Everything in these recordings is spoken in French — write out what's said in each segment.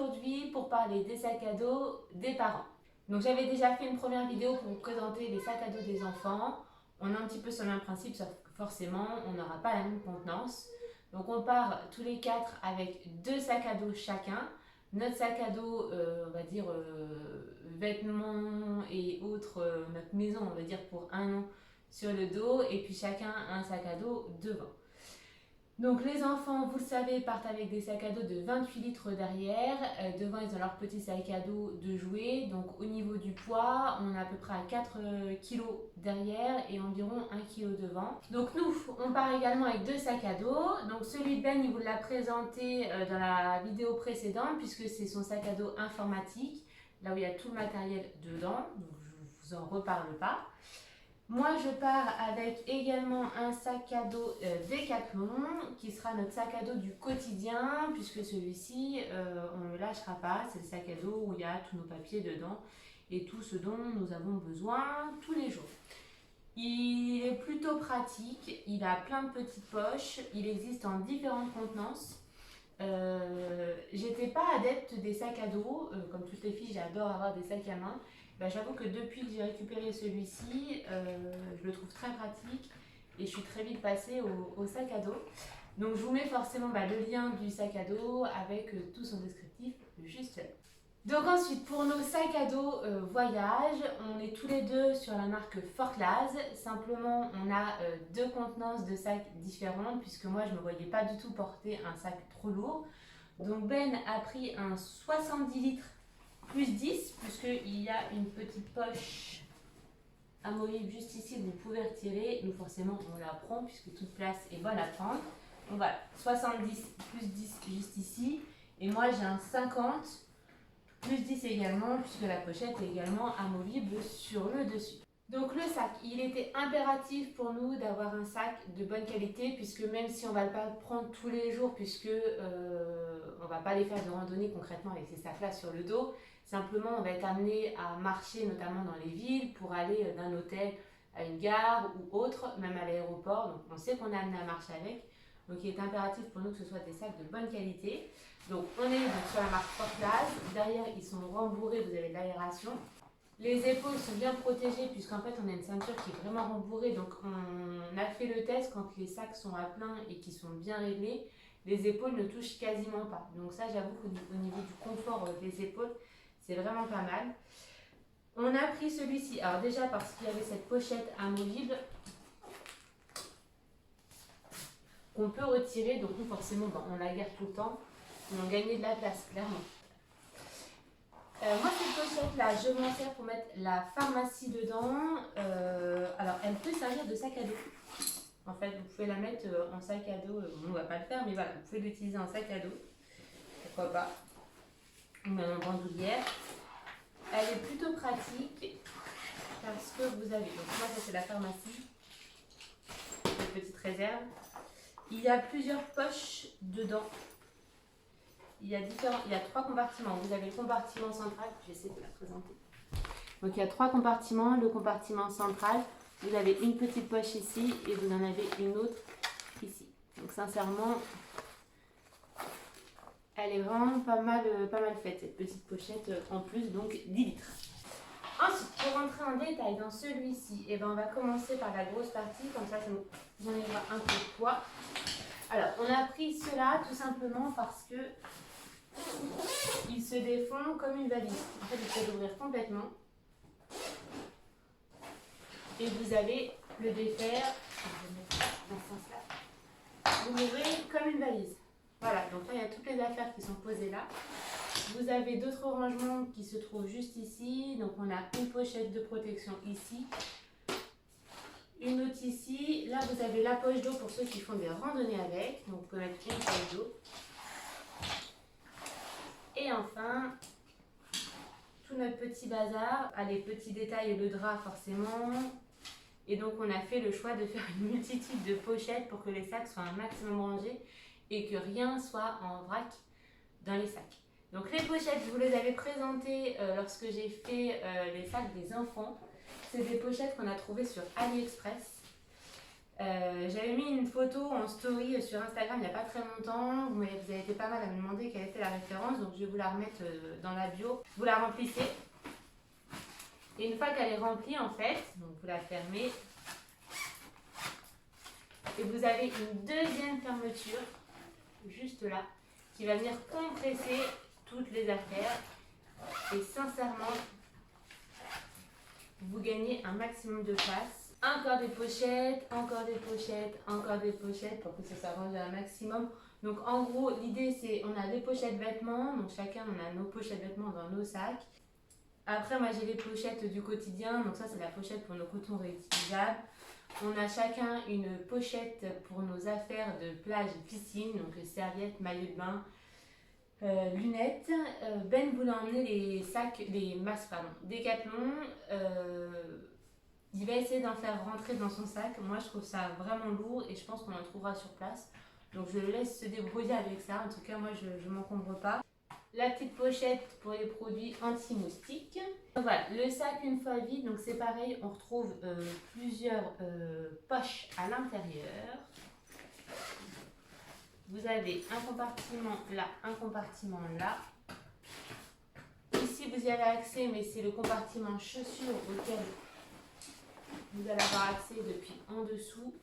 aujourd'hui pour parler des sacs à dos des parents. Donc j'avais déjà fait une première vidéo pour vous présenter les sacs à dos des enfants. On est un petit peu sur le même principe, sauf que forcément on n'aura pas la même contenance. Donc on part tous les quatre avec 2 sacs à dos chacun. Notre sac à dos, on va dire vêtements et autres, notre maison, on va dire pour 1 an sur le dos, et puis chacun un sac à dos devant. Donc les enfants, vous le savez, partent avec des sacs à dos de 28 litres derrière. Devant, ils ont leur petit sac à dos de jouets. Donc au niveau du poids, on est à peu près à 4 kg derrière et environ 1 kg devant. Donc nous, on part également avec 2 sacs à dos. Donc celui de Ben, il vous l'a présenté dans la vidéo précédente puisque c'est son sac à dos informatique, là où il y a tout le matériel dedans. Donc je vous en reparle pas. Moi, je pars avec également un sac à dos Decathlon qui sera notre sac à dos du quotidien puisque celui-ci, on ne le lâchera pas. C'est le sac à dos où il y a tous nos papiers dedans et tout ce dont nous avons besoin tous les jours. Il est plutôt pratique, il a plein de petites poches, il existe en différentes contenances. J'étais pas adepte des sacs à dos, comme toutes les filles, j'adore avoir des sacs à main. J'avoue que depuis que j'ai récupéré celui-ci, je le trouve très pratique et je suis très vite passée au sac à dos. Donc je vous mets forcément le lien du sac à dos avec tout son descriptif juste là. Donc ensuite, pour nos sacs à dos voyage, on est tous les deux sur la marque Fortlaz. Simplement, on a 2 contenances de sacs différentes puisque moi, je ne me voyais pas du tout porter un sac trop lourd. Donc Ben a pris un 70 litres plus 10 puisqu'il y a une petite poche amovible juste ici que vous pouvez retirer. Nous forcément, on la prend puisque toute place est bonne à prendre. Donc voilà, 70 plus 10 juste ici. Et moi, j'ai un 50 plus 10 également, puisque la pochette est également amovible sur le dessus. Donc le sac, il était impératif pour nous d'avoir un sac de bonne qualité, puisque même si on ne va pas le prendre tous les jours, puisque on ne va pas aller faire de randonnée concrètement avec ces sacs-là sur le dos, simplement on va être amené à marcher notamment dans les villes pour aller d'un hôtel à une gare ou autre, même à l'aéroport. Donc on sait qu'on est amené à marcher avec. Donc il est impératif pour nous que ce soit des sacs de bonne qualité. Donc on est sur la marque Fortlaz. Derrière ils sont rembourrés, vous avez de l'aération. Les épaules sont bien protégées puisqu'en fait on a une ceinture qui est vraiment rembourrée. Donc on a fait le test quand les sacs sont à plein et qui sont bien réglés. Les épaules ne touchent quasiment pas. Donc ça, j'avoue qu'au niveau du confort des épaules, c'est vraiment pas mal. On a pris celui-ci, alors déjà parce qu'il y avait cette pochette amovible qu'on peut retirer, donc nous forcément on la garde tout le temps, mais on gagnait de la place, clairement. Moi cette pochette là, je m'en sers pour mettre la pharmacie dedans. Alors elle peut servir de sac à dos. En fait vous pouvez la mettre en sac à dos, on ne va pas le faire, mais voilà, vous pouvez l'utiliser en sac à dos, pourquoi pas, ou même en bandoulière. Elle est plutôt pratique parce que vous avez, donc moi ça c'est la pharmacie, une petite réserve. Il y a plusieurs poches dedans. Il y a 3 compartiments. Vous avez le compartiment central, j'essaie de la présenter. Donc il y a 3 compartiments. Le compartiment central, vous avez une petite poche ici et vous en avez une autre ici. Donc sincèrement, elle est vraiment pas mal faite, cette petite pochette en plus, donc 10 litres. Ensuite, pour rentrer en détail dans celui-ci, on va commencer par la grosse partie, comme ça nous enlèvera un peu de poids. Alors, on a pris cela tout simplement parce que il se défend comme une valise. En fait, il faut l'ouvrir complètement. Et vous allez le défaire. Je vais mettre ça dans ce sens-là. Vous l'ouvrez comme une valise. Voilà, donc là, il y a toutes les affaires qui sont posées là. Vous avez d'autres rangements qui se trouvent juste ici. Donc, on a une pochette de protection ici. Une autre ici. Là, vous avez la poche d'eau pour ceux qui font des randonnées avec. Donc, vous pouvez mettre une poche d'eau. Et enfin, tout notre petit bazar. Ah, les petits détails, le drap forcément. Et donc, on a fait le choix de faire une multitude de pochettes pour que les sacs soient un maximum rangés et que rien soit en vrac dans les sacs. Donc les pochettes, je vous les avais présentées lorsque j'ai fait les sacs des enfants. C'est des pochettes qu'on a trouvées sur AliExpress. J'avais mis une photo en story sur Instagram il n'y a pas très longtemps. Vous avez été pas mal à me demander quelle était la référence, donc je vais vous la remettre dans la bio. Vous la remplissez. Et une fois qu'elle est remplie, en fait, donc vous la fermez. Et vous avez une deuxième fermeture, juste là, qui va venir compresser toutes les affaires. Et sincèrement, vous gagnez un maximum de place. Encore des pochettes, encore des pochettes, encore des pochettes pour que ça s'arrange un maximum. Donc en gros, l'idée c'est on a des pochettes vêtements, donc chacun on a nos pochettes vêtements dans nos sacs. Après moi j'ai les pochettes du quotidien, donc ça c'est la pochette pour nos cotons réutilisables. On a chacun une pochette pour nos affaires de plage et piscine, donc serviettes, maillots de bain, lunettes. Ben voulait emmener les sacs, les masques, pardon, Décathlon. Il va essayer d'en faire rentrer dans son sac. Moi, je trouve ça vraiment lourd et je pense qu'on en trouvera sur place. Donc, je le laisse se débrouiller avec ça. En tout cas, moi, je ne m'encombre pas. La petite pochette pour les produits anti-moustiques. Voilà, le sac une fois vide. Donc, c'est pareil, on retrouve plusieurs poches à l'intérieur. Vous avez un compartiment là, un compartiment là. Ici, vous y avez accès, mais c'est le compartiment chaussures auquel vous allez avoir accès depuis en dessous.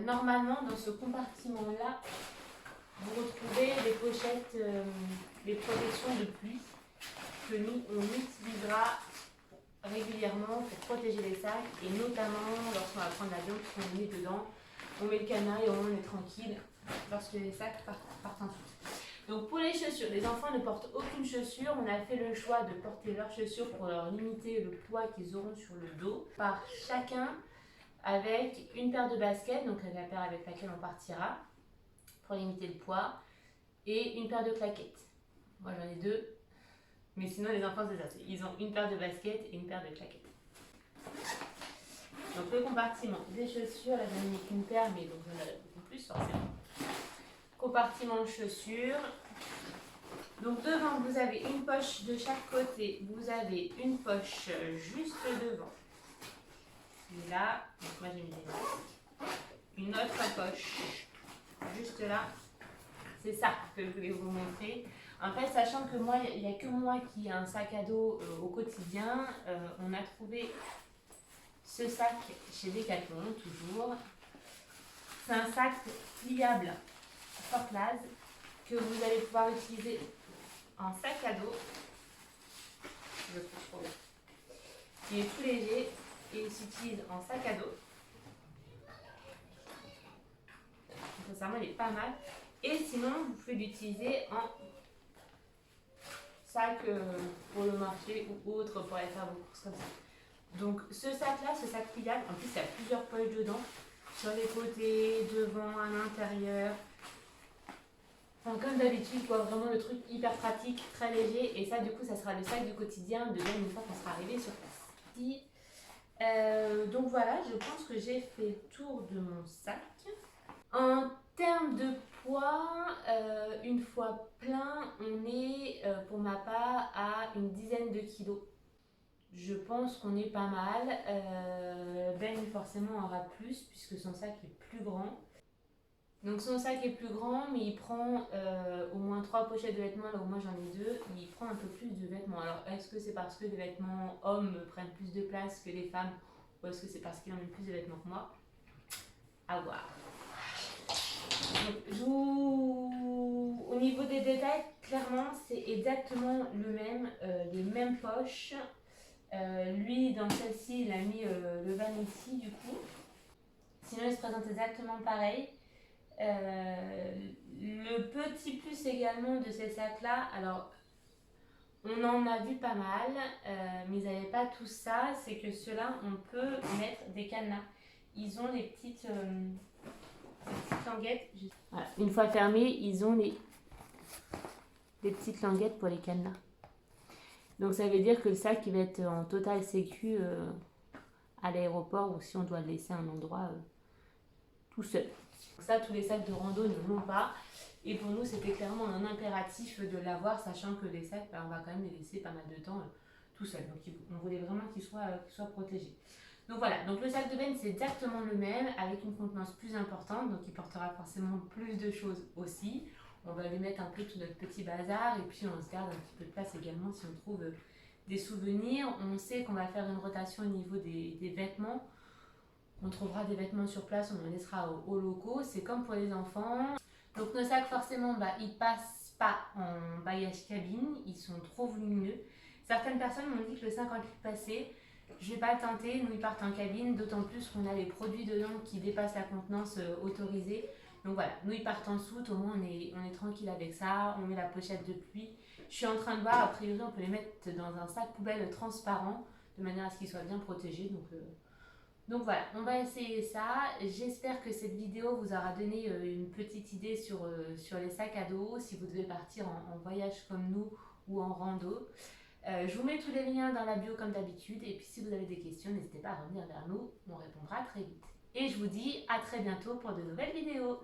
Normalement, dans ce compartiment-là, vous retrouvez les pochettes, les protections de pluie que nous, on utilisera régulièrement pour protéger les sacs et notamment lorsqu'on va prendre l'avion, puisqu'on met dedans, on met le cadenas et on est tranquille lorsque les sacs partent ensuite. Donc pour les chaussures, les enfants ne portent aucune chaussure. On a fait le choix de porter leurs chaussures pour leur limiter le poids qu'ils auront sur le dos. Par chacun avec une paire de baskets, donc la paire avec laquelle on partira pour limiter le poids, et une paire de claquettes. Moi j'en ai deux, mais sinon les enfants c'est ça, ils ont une paire de baskets et une paire de claquettes. Donc le compartiment des chaussures, là j'en ai mis qu'une paire, mais donc j'en aurai beaucoup plus forcément. Compartiment chaussures. Donc devant vous avez une poche de chaque côté, vous avez une poche juste devant. Et là, donc moi j'ai mis des masques. Une autre poche juste là. C'est ça que je voulais vous montrer. En fait, sachant que moi, il n'y a que moi qui ai un sac à dos au quotidien, on a trouvé ce sac chez Decathlon, toujours. C'est un sac pliable Forklaz que vous allez pouvoir utiliser en sac à dos. Je le trouve trop bien. Il est tout léger et il s'utilise en sac à dos. Sincèrement, il est pas mal. Et sinon, vous pouvez l'utiliser en sac pour le marché ou autre pour aller faire vos courses comme ça. Donc ce sac-là, ce sac pliable, en plus il y a plusieurs poches dedans, sur les côtés, devant, à l'intérieur. Enfin, comme d'habitude, quoi, vraiment le truc hyper pratique, très léger. Et ça, du coup, ça sera le sac du quotidien de même une fois qu'on sera arrivé sur place. Donc voilà, je pense que j'ai fait le tour de mon sac. En termes de poids, une fois plein, on est pour ma part à une dizaine de kilos. Je pense qu'on est pas mal. Ben forcément aura plus puisque son sac est plus grand. Donc son sac est plus grand, mais il prend au moins 3 pochettes de vêtements, là où moi j'en ai 2. Il prend un peu plus de vêtements. Alors est-ce que c'est parce que les vêtements hommes prennent plus de place que les femmes, ou est-ce que c'est parce qu'il en met plus de vêtements que moi? À voir. Donc, au niveau des détails, clairement c'est exactement le même, les mêmes poches. Lui dans celle-ci il a mis le vanity du coup. Sinon il se présente exactement pareil. Le petit plus également de ces sacs là, alors on en a vu pas mal, mais ils n'avaient pas tout ça, c'est que ceux-là on peut mettre des cadenas. Ils ont les petites languettes. Voilà. Une fois fermés, ils ont les petites languettes pour les cadenas. Donc ça veut dire que le sac il va être en total sécu à l'aéroport, ou si on doit le laisser à un endroit tout seul. Donc ça, tous les sacs de rando ne l'ont pas. Et pour nous, c'était clairement un impératif de l'avoir, sachant que les sacs, on va quand même les laisser pas mal de temps tout seuls. Donc on voulait vraiment qu'ils soient protégés. Donc voilà, donc le sac de benne c'est exactement le même avec une contenance plus importante, donc il portera forcément plus de choses aussi. On va lui mettre un peu tout notre petit bazar et puis on se garde un petit peu de place également si on trouve des souvenirs. On sait qu'on va faire une rotation au niveau des vêtements. On trouvera des vêtements sur place, on en laissera aux locaux. C'est comme pour les enfants. Donc nos sacs forcément, ils passent pas en bailliage cabine, ils sont trop volumineux. Certaines personnes m'ont dit que le 50 litres passé, je vais pas le tenter, nous ils partent en cabine, d'autant plus qu'on a les produits dedans qui dépassent la contenance autorisée. Donc voilà, nous ils partent en soute, au moins on est tranquille avec ça, on met la pochette de pluie. Je suis en train de voir, a priori on peut les mettre dans un sac poubelle transparent, de manière à ce qu'ils soient bien protégés. Donc voilà, on va essayer ça. J'espère que cette vidéo vous aura donné une petite idée sur les sacs à dos, si vous devez partir en voyage comme nous ou en rando. Je vous mets tous les liens dans la bio comme d'habitude. Et puis si vous avez des questions, n'hésitez pas à revenir vers nous. On répondra très vite. Et je vous dis à très bientôt pour de nouvelles vidéos.